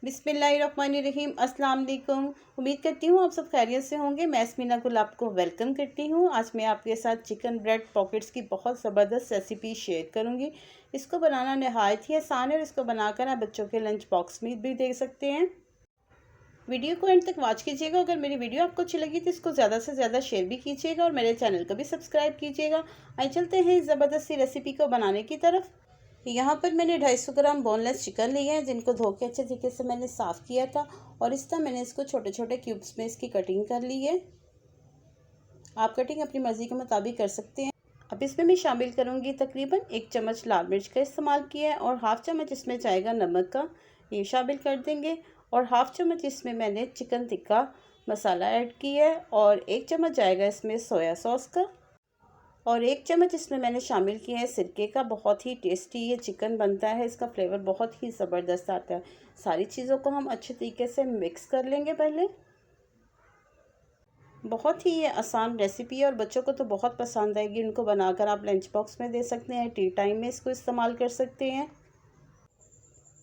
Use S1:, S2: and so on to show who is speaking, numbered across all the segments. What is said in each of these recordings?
S1: बिस्मिल्लाहिर्रहमानिर्रहीम। अस्सलाम वालेकुम। उम्मीद करती हूँ आप सब खैरियत से होंगे। मैं स्मिना गुल आपको वेलकम करती हूँ। आज मैं आपके साथ चिकन ब्रेड पॉकेट्स की बहुत ज़बरदस्त रेसिपी शेयर करूँगी। इसको बनाना नहायत ही आसान है और इसको बनाकर आप बच्चों के लंच बॉक्स में भी दे सकते हैं। वीडियो को एंड तक वॉच कीजिएगा। अगर मेरी वीडियो आपको अच्छी लगी तो इसको ज़्यादा से ज़्यादा शेयर भी कीजिएगा और मेरे चैनल को भी सब्सक्राइब कीजिएगा। आइए चलते हैं इस ज़बरदस्त सी रेसिपी को बनाने की तरफ। यहाँ पर मैंने 250 ग्राम बोनलेस चिकन लिए हैं, जिनको धो के अच्छे तरीके से मैंने साफ़ किया था और इस तरह मैंने इसको छोटे छोटे क्यूब्स में इसकी कटिंग कर ली है। आप कटिंग अपनी मर्ज़ी के मुताबिक कर सकते हैं। अब इसमें मैं शामिल करूँगी तकरीबन 1 चम्मच लाल मिर्च का इस्तेमाल किया है और हाफ़ चम्मच इसमें जाएगा नमक का, ये शामिल कर देंगे। और हाफ़ चम्मच इसमें मैंने चिकन टिक्का मसाला ऐड किया है और 1 चम्मच जाएगा इसमें सोया सॉस का और 1 चम्मच इसमें मैंने शामिल किया है सिरके का। बहुत ही टेस्टी ये चिकन बनता है, इसका फ्लेवर बहुत ही ज़बरदस्त आता है। सारी चीज़ों को हम अच्छे तरीके से मिक्स कर लेंगे पहले। बहुत ही ये आसान रेसिपी है और बच्चों को तो बहुत पसंद आएगी। उनको बनाकर आप लंच बॉक्स में दे सकते हैं, टी टाइम में इसको इस्तेमाल कर सकते हैं।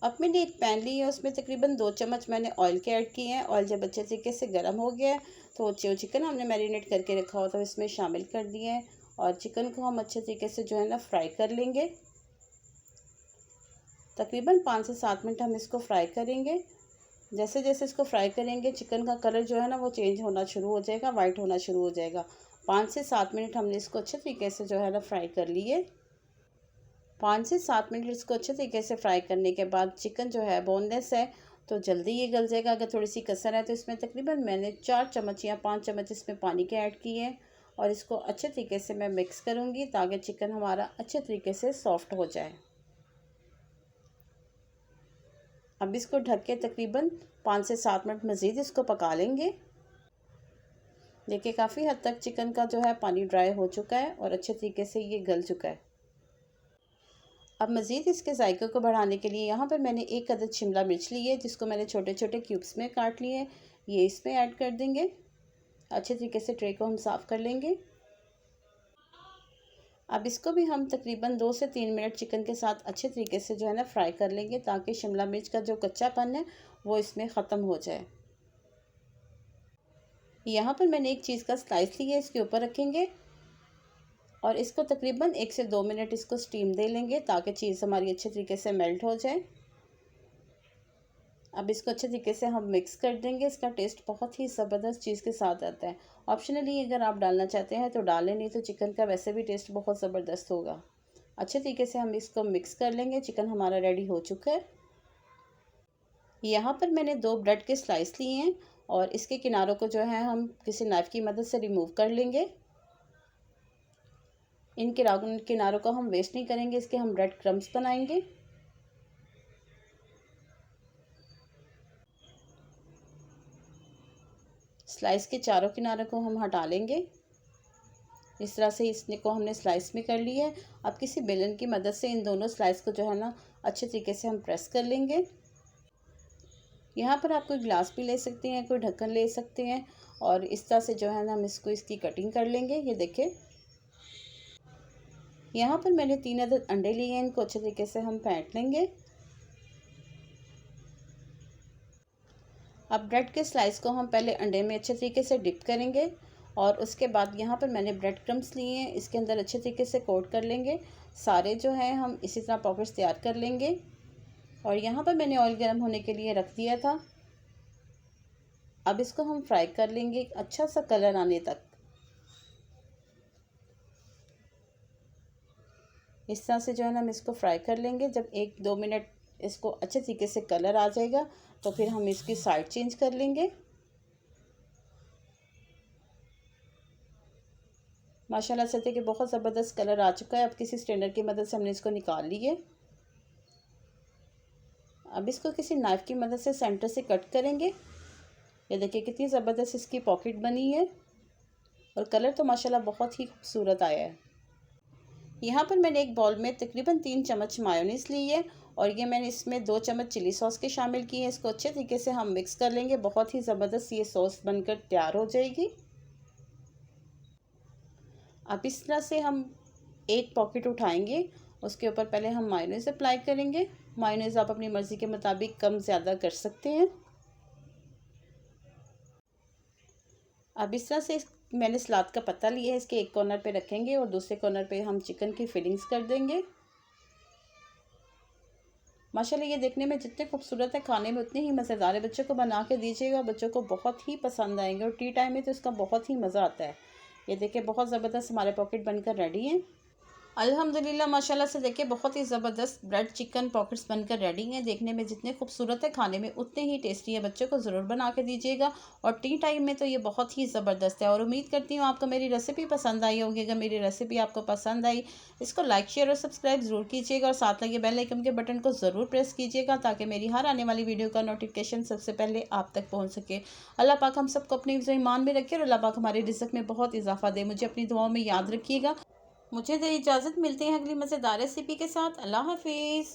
S1: अब मैंने एक पैन ली है, उसमें तकरीबन 2 चम्मच मैंने ऑयल के ऐड किए हैं। ऑयल जब अच्छे तरीके से गर्म हो गया है तो जो चिकन हमने मैरिनेट करके रखा हुआ था इसमें शामिल कर दिए हैं और चिकन को हम अच्छे तरीके से जो है ना फ्राई कर लेंगे। तकरीबन 5 से 7 मिनट हम इसको फ्राई करेंगे। जैसे जैसे इसको फ्राई करेंगे चिकन का कलर जो है ना वो चेंज होना शुरू हो जाएगा, वाइट होना शुरू हो जाएगा। 5 से 7 मिनट हमने इसको अच्छे तरीके से जो है ना फ्राई कर लिए। 5 से 7 मिनट इसको अच्छे तरीके से फ्राई करने के बाद चिकन जो है बोनलेस है तो जल्दी ये गल जाएगा। अगर थोड़ी सी कसर है तो इसमें तकरीबन मैंने 4 चम्मच या 5 चम्मच इसमें पानी के ऐड किए हैं और इसको अच्छे तरीके से मैं मिक्स करूँगी ताकि चिकन हमारा अच्छे तरीके से सॉफ्ट हो जाए। अब इसको ढक के तकरीबन 5 से 7 मिनट मज़ीद इसको पका लेंगे। देखिए काफ़ी हद तक चिकन का जो है पानी ड्राई हो चुका है और अच्छे तरीके से ये गल चुका है। अब मज़ीद इसके जायके को बढ़ाने के लिए यहाँ पर मैंने 1 अदद शिमला मिर्च ली है, जिसको मैंने छोटे छोटे क्यूब्स में काट लिए हैं। ये इसमें ऐड कर देंगे। अच्छे तरीके से ट्रे को हम साफ़ कर लेंगे। अब इसको भी हम तकरीबन 2 से 3 मिनट चिकन के साथ अच्छे तरीके से जो है ना फ्राई कर लेंगे ताकि शिमला मिर्च का जो कच्चापन है वो इसमें ख़त्म हो जाए। यहाँ पर मैंने एक चीज़ का स्लाइस लिया है, इसके ऊपर रखेंगे और इसको तकरीबन 1 से 2 मिनट इसको स्टीम दे लेंगे ताकि चीज़ हमारी अच्छे तरीके से मेल्ट हो जाए। अब इसको अच्छे तरीके से हम मिक्स कर देंगे। इसका टेस्ट बहुत ही ज़बरदस्त चीज़ के साथ आता है। ऑप्शनली अगर आप डालना चाहते हैं तो डालें, नहीं तो चिकन का वैसे भी टेस्ट बहुत ज़बरदस्त होगा। अच्छे तरीके से हम इसको मिक्स कर लेंगे। चिकन हमारा रेडी हो चुका है। यहाँ पर मैंने 2 ब्रेड के स्लाइस लिए हैं और इसके किनारों को जो है हम किसी नाइफ़ की मदद से रिमूव कर लेंगे। इन किनारों को हम वेस्ट नहीं करेंगे, इसके हम ब्रेड क्रम्स बनाएंगे। स्लाइस के चारों किनारों को हम हटा लेंगे। इस तरह से इसने को हमने स्लाइस में कर लिया है। अब किसी बेलन की मदद से इन दोनों स्लाइस को जो है ना अच्छे तरीके से हम प्रेस कर लेंगे। यहाँ पर आप कोई ग्लास भी ले सकते हैं, कोई ढक्कन ले सकते हैं और इस तरह से जो है ना हम इसको इसकी कटिंग कर लेंगे। ये देखिए यहाँ पर मैंने 3 अदद अंडे लिए हैं, इनको अच्छे तरीके से हम फेंट लेंगे। अब ब्रेड के स्लाइस को हम पहले अंडे में अच्छे तरीके से डिप करेंगे और उसके बाद यहाँ पर मैंने ब्रेड क्रम्स लिए हैं, इसके अंदर अच्छे तरीके से कोट कर लेंगे। सारे जो हैं हम इसी तरह पॉकेट्स तैयार कर लेंगे और यहाँ पर मैंने ऑयल गर्म होने के लिए रख दिया था। अब इसको हम फ्राई कर लेंगे एक अच्छा सा कलर आने तक। इस तरह से जो है ना हम इसको फ्राई कर लेंगे। जब 1-2 मिनट इसको अच्छे तरीके से कलर आ जाएगा तो फिर हम इसकी साइड चेंज कर लेंगे। माशाल्लाह से देखिए बहुत ज़बरदस्त कलर आ चुका है। अब किसी स्ट्रेनर की मदद से हमने इसको निकाल लिए। अब इसको किसी नाइफ़ की मदद से सेंटर से कट करेंगे। ये देखिए कितनी ज़बरदस्त इसकी पॉकेट बनी है और कलर तो माशाल्लाह बहुत ही खूबसूरत आया है। यहाँ पर मैंने एक बाउल में तकरीबन 3 चम्मच मायोनीज़ ली है और ये मैंने इसमें 2 चम्मच चिली सॉस के शामिल किए हैं। इसको अच्छे तरीके से हम मिक्स कर लेंगे। बहुत ही ज़बरदस्त ये सॉस बनकर तैयार हो जाएगी। अब इस तरह से हम एक पॉकेट उठाएंगे उसके ऊपर पहले हम मायोनीज़ अप्लाई करेंगे। मायोनीज़ आप अपनी मर्ज़ी के मुताबिक कम ज़्यादा कर सकते हैं। अब इस तरह से मैंने सलाद का पत्ता लिया है, इसके एक कॉर्नर पे रखेंगे और दूसरे कॉर्नर पे हम चिकन की फिलिंग्स कर देंगे। माशाल्लाह ये देखने में जितने खूबसूरत है, खाने में उतने ही मज़ेदार है। बच्चों को बना के दीजिएगा, बच्चों को बहुत ही पसंद आएंगे और टी टाइम में तो इसका बहुत ही मज़ा आता है। ये देखिए बहुत ज़बरदस्त हमारे पॉकेट बनकर रेडी हैं। अल्हम्दुलिल्लाह माशाल्लाह से देखिए बहुत ही ज़बरदस्त ब्रेड चिकन पॉकेट्स बनकर रेडी हैं। देखने में जितने खूबसूरत है, खाने में उतने ही टेस्टी है। बच्चों को ज़रूर बना के दीजिएगा और टी टाइम में तो ये बहुत ही ज़बरदस्त है। और उम्मीद करती हूँ आपको मेरी रेसिपी पसंद आई होगी। अगर मेरी रेसिपी आपको पसंद आई, इसको लाइक शेयर और सब्सक्राइब ज़रूर कीजिएगा और साथ लगे बेल आइकन के बटन को ज़रूर प्रेस कीजिएगा ताकि मेरी हर आने वाली वीडियो का नोटिफिकेशन सबसे पहले आप तक पहुँच सके। अल्लाह पाक हम सबको अपने ईमान में रखे और अल्लाह पाक हमारे रिज़्क़ में बहुत इजाफा दे। मुझे अपनी दुआओं में याद रखिएगा। मुझे दे इजाज़त, मिलते हैं अगली मज़ेदार रेसिपी के साथ। अल्लाह हाफिज़।